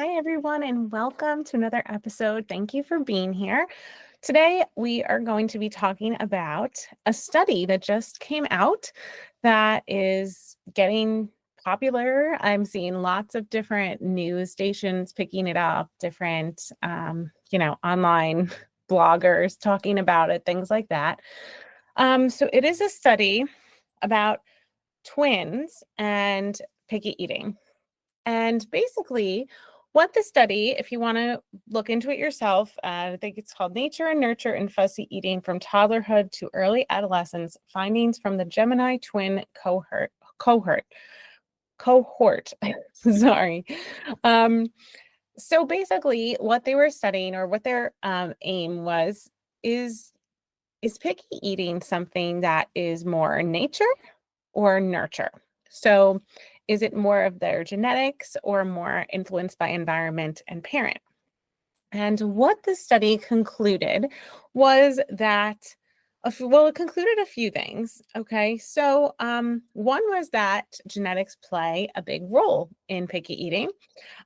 Hi, everyone, and welcome to another episode. Thank you for being here. Today, we are going to be talking about a study that just came out that is getting popular. I'm seeing lots of different news stations picking it up, different, online bloggers talking about it, things like that. So it is a study about twins and picky eating. And basically, what the study, if you want to look into it yourself, I think it's called Nature and Nurture in Fussy Eating from Toddlerhood to Early Adolescence, Findings from the Gemini Twin Cohort. Sorry. Um, so basically, what they were studying or what their aim was is is picky eating something that is more nature or nurture? So, is it more of their genetics or more influenced by environment and parent? And what the study concluded was that, it concluded a few things. Okay. So, one was that genetics play a big role in picky eating.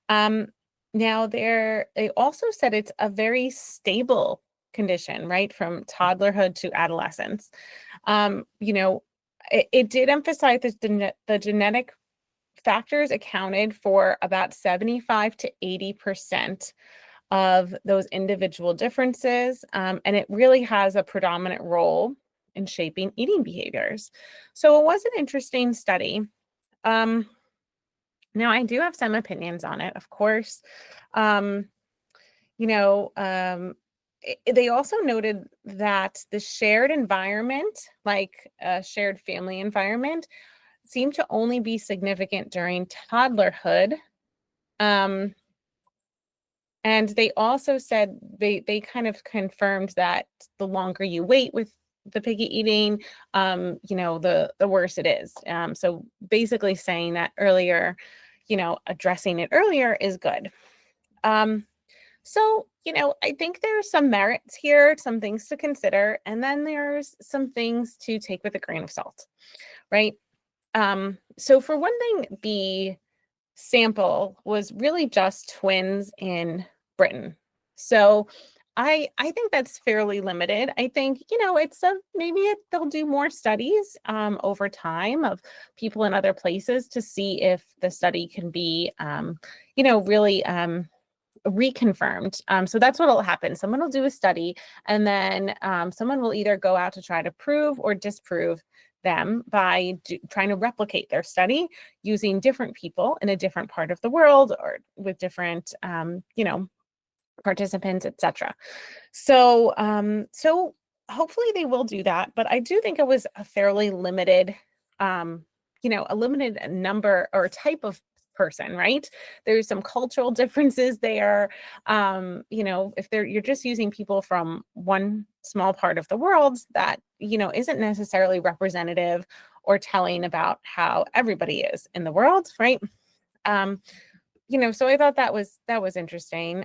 Um, Now, they also said it's a very stable condition, right? From toddlerhood to adolescence. Um, you know, it did emphasize that the genetic factors accounted for about 75 to 80% of those individual differences. And it really has a predominant role in shaping eating behaviors. So it was an interesting study. Um, Now, I do have some opinions on it, of course. Um, you know, um, they also noted that the shared environment, like a shared family environment, seemed to only be significant during toddlerhood. Um, and they also said they kind of confirmed that the longer you wait with the picky eating, the worse it is. So basically saying that earlier, addressing it earlier is good. Um, I think there are some merits here, some things to consider, and then there's some things to take with a grain of salt, right? So for one thing, the sample was really just twins in Britain. So I think that's fairly limited. I think, it's a they'll do more studies over time of people in other places to see if the study can be really reconfirmed. So that's what will happen. Someone will do a study, and then someone will either go out to try to prove or disprove them by trying to replicate their study using different people in a different part of the world or with different, participants, etc. So hopefully they will do that. But I do think it was a fairly limited, a limited number or type of person, right? There's some cultural differences there. If you're just using people from one small part of the world, that isn't necessarily representative or telling about how everybody is in the world, right? Um, so I thought that was interesting.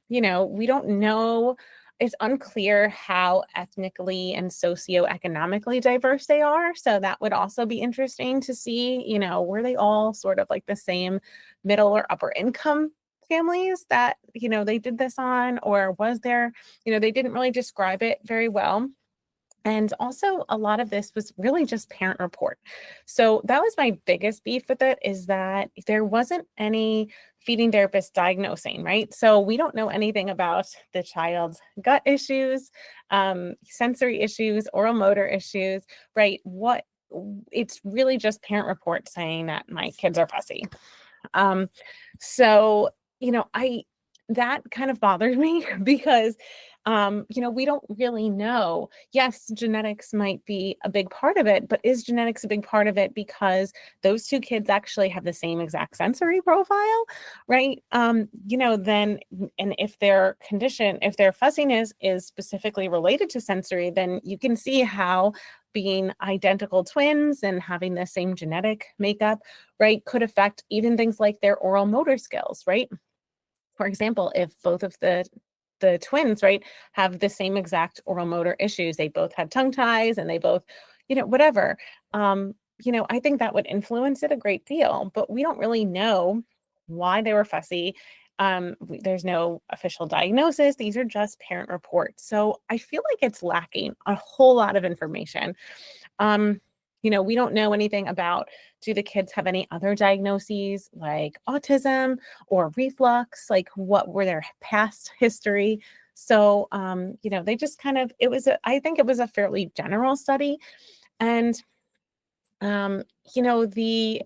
We don't know, it's unclear how ethnically and socioeconomically diverse they are. So that would also be interesting to see, were they all sort of like the same middle or upper income families that, they did this on, or was there, they didn't really describe it very well. And also, a lot of this was really just parent report. So that was my biggest beef with it, is that there wasn't any feeding therapist diagnosing, right? So we don't know anything about the child's gut issues, sensory issues, oral motor issues, right? It's really just parent report saying that my kids are fussy. Um, so, I that kind of bothered me because we don't really know. Yes, genetics might be a big part of it, but is genetics a big part of it because those two kids actually have the same exact sensory profile, right? Then, and if their condition, if their fussiness is specifically related to sensory, then you can see how being identical twins and having the same genetic makeup, right, could affect even things like their oral motor skills, right? For example, if both of the twins, right, have the same exact oral motor issues, they both had tongue ties and they both, whatever. I think that would influence it a great deal, but we don't really know why they were fussy. There's no official diagnosis. These are just parent reports. So I feel like it's lacking a whole lot of information. Um, we don't know anything about, do the kids have any other diagnoses like autism or reflux? Like, what were their past history? So, they just kind of, I think it was a fairly general study. And, um, you know, the,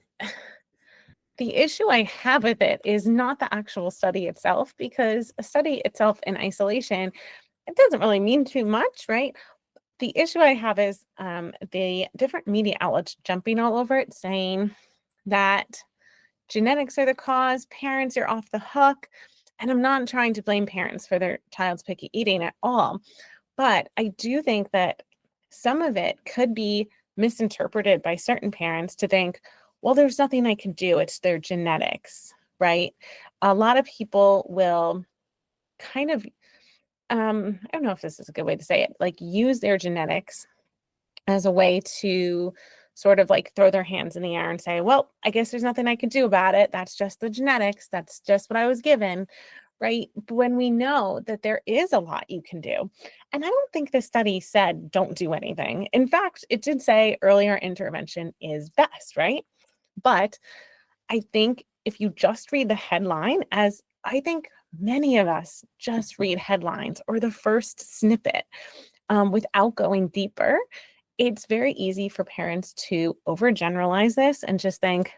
the issue I have with it is not the actual study itself, because a study itself in isolation, it doesn't really mean too much, right? The issue I have is the different media outlets jumping all over it, saying that genetics are the cause, parents are off the hook. And I'm not trying to blame parents for their child's picky eating at all. But I do think that some of it could be misinterpreted by certain parents to think, well, there's nothing I can do. It's their genetics, right? A lot of people will kind of, I don't know if this is a good way to say it, like use their genetics as a way to sort of like throw their hands in the air and say, well, I guess there's nothing I can do about it. That's just the genetics. That's just what I was given. Right. But when we know that there is a lot you can do. And I don't think the study said don't do anything. In fact, it did say earlier intervention is best. Right. But I think if you just read the headline, as I think many of us just read headlines or the first snippet without going deeper, it's very easy for parents to overgeneralize this and just think,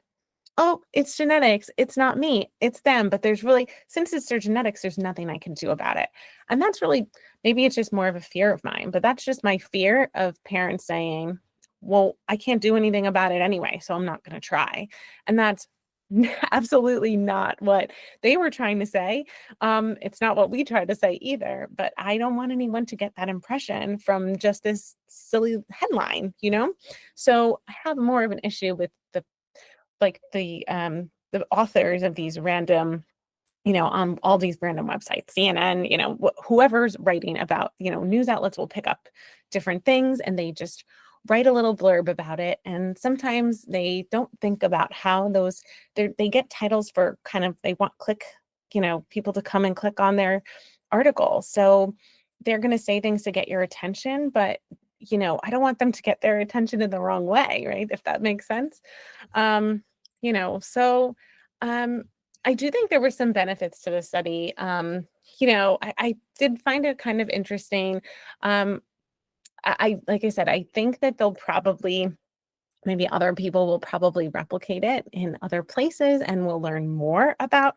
oh, it's genetics. It's not me. It's them. But there's really, since it's their genetics, there's nothing I can do about it. And that's really, maybe it's just more of a fear of mine, but that's just my fear of parents saying, well, I can't do anything about it anyway, so I'm not going to try. And that's absolutely not what they were trying to say. It's not what we tried to say either, but I don't want anyone to get that impression from just this silly headline, So I have more of an issue with the authors of these random, on all these random websites, CNN, whoever's writing about, news outlets will pick up different things and they just write a little blurb about it. And sometimes they don't think about how they get titles for kind of, they want people to come and click on their article. So they're going to say things to get your attention, but I don't want them to get their attention in the wrong way, right? If that makes sense. So I do think there were some benefits to the study. I did find it kind of interesting. Like I said, I think that maybe other people will probably replicate it in other places and we'll learn more about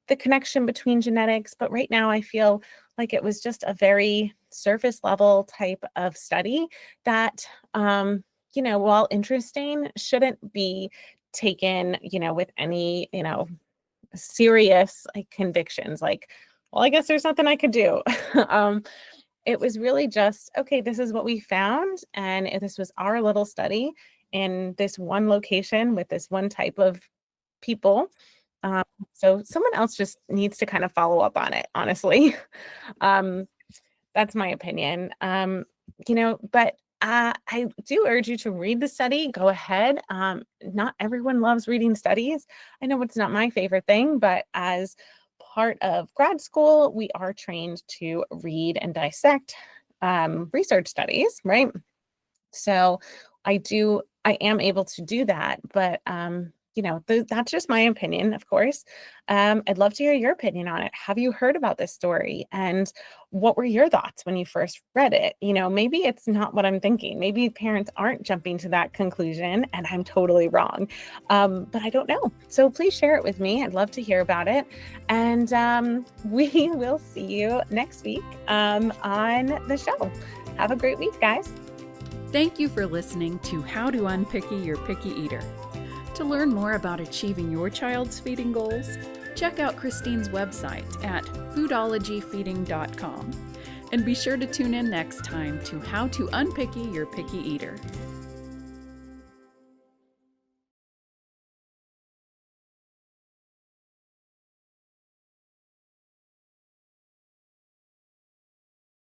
the connection between genetics. But right now I feel like it was just a very surface level type of study that, while interesting, shouldn't be taken, with any, serious like convictions, like, well, I guess there's nothing I could do. It was really just, okay, this is what we found. And this was our little study in this one location with this one type of people. So someone else just needs to kind of follow up on it, honestly. That's my opinion. But I do urge you to read the study. Go ahead. Not everyone loves reading studies. I know it's not my favorite thing, but as part of grad school, we are trained to read and dissect research studies, right? So I am able to do that, but that's just my opinion, of course. I'd love to hear your opinion on it. Have you heard about this story? And what were your thoughts when you first read it? Maybe it's not what I'm thinking. Maybe parents aren't jumping to that conclusion and I'm totally wrong. But I don't know. So please share it with me. I'd love to hear about it. And we will see you next week on the show. Have a great week, guys. Thank you for listening to How to Unpicky Your Picky Eater. To learn more about achieving your child's feeding goals, check out Christine's website at foodologyfeeding.com. And be sure to tune in next time to How to Unpicky Your Picky Eater.